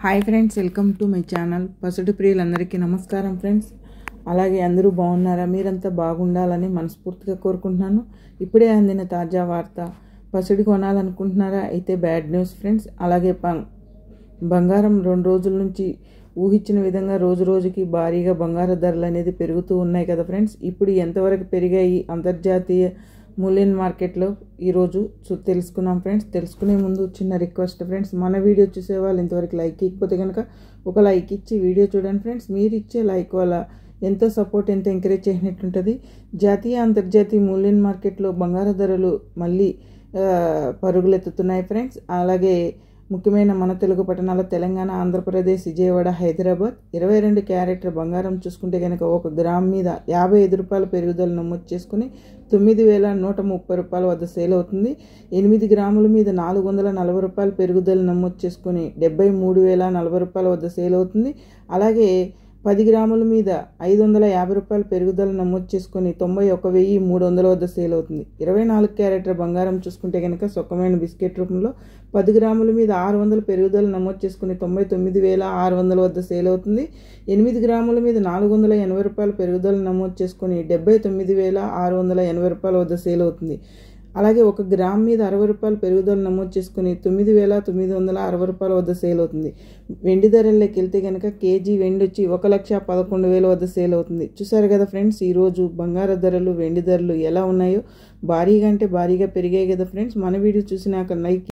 Hi friends, welcome to my channel. పసుడు ప్రియులందరికీ నమస్కారం ఫ్రెండ్స్. అలాగే అందరూ బాగున్నారా? మీరంతా బాగుండాలని మనస్ఫూర్తిగా కోరుకుంటున్నాను. ఇప్పుడే అందిన తాజా వార్త. పసుడు కొనాలనుకుంటున్నారా? అయితే బ్యాడ్ న్యూస్ ఫ్రెండ్స్. అలాగే బంగారం 2 రోజుల నుంచి ఊహించిన విధంగా రోజు రోజుకి భారీగా బంగారు ధరలు అనేది పెరుగుతూ ఉన్నాయి కదా ఫ్రెండ్స్. ఇప్పుడు ఎంతవరకు పెరిగాయి అంతర్జాతీయ మూల్యం మార్కెట్లో ఈరోజు తెలుసుకున్నాం ఫ్రెండ్స్. తెలుసుకునే ముందు చిన్న రిక్వెస్ట్ ఫ్రెండ్స్, మన వీడియో చూసే వాళ్ళు ఇంతవరకు లైక్ ఇవ్వకపోతే కనుక ఒక లైక్ ఇచ్చి వీడియో చూడండి ఫ్రెండ్స్. మీరు ఇచ్చే లైక్ వల్ల ఎంతో సపోర్ట్, ఎంతో ఎంకరేజ్ చేసినట్టుంటుంది. జాతీయ అంతర్జాతీయ మూల్యం మార్కెట్లో బంగారు ధరలు మళ్ళీ పరుగులెత్తుతున్నాయి ఫ్రెండ్స్. అలాగే ముఖ్యమైన మన తెలుగు పట్టణాల తెలంగాణ, ఆంధ్రప్రదేశ్, విజయవాడ, హైదరాబాద్ 22 క్యారెట్ల బంగారం చూసుకుంటే కనుక 1 గ్రామ్ మీద 55 రూపాయల పెరుగుదల నమోదు చేసుకుని 9,130 రూపాయల వద్ద సేల్ అవుతుంది. 8 గ్రాముల మీద 440 రూపాయల పెరుగుదల నమోదు చేసుకుని 73,040 రూపాయల వద్ద సేల్ అవుతుంది. అలాగే 10 గ్రాముల మీద 550 రూపాయల పెరుగుదల నమోదు చేసుకుని 91,300 వద్ద సేల్ అవుతుంది. 24 క్యారెట్ల బంగారం చూసుకుంటే కనుక సొక్కమైన బిస్కెట్ రూపంలో 10 గ్రాముల మీద 600 పెరుగుదల నమోదు చేసుకుని 99,600 వద్ద సేల్ అవుతుంది. 8 గ్రాముల మీద 480 రూపాయల పెరుగుదల నమోదు చేసుకుని 79,680 రూపాయల వద్ద సేల్ అవుతుంది. అలాగే 1 గ్రామ్ మీద 60 రూపాయల పెరుగుదల నమోదు చేసుకుని 9,960 రూపాయల వద్ద సేల్ అవుతుంది. వెండి ధరల్లోకి వెళ్తే కనుక కేజీ వెండి వచ్చి 1,11,000 వద్ద సేల్ అవుతుంది. చూసారు కదా ఫ్రెండ్స్, ఈరోజు బంగారు ధరలు, వెండి ధరలు ఎలా ఉన్నాయో. భారీగా అంటే భారీగా పెరిగాయి కదా ఫ్రెండ్స్. మన వీడియో చూసినాక లైక్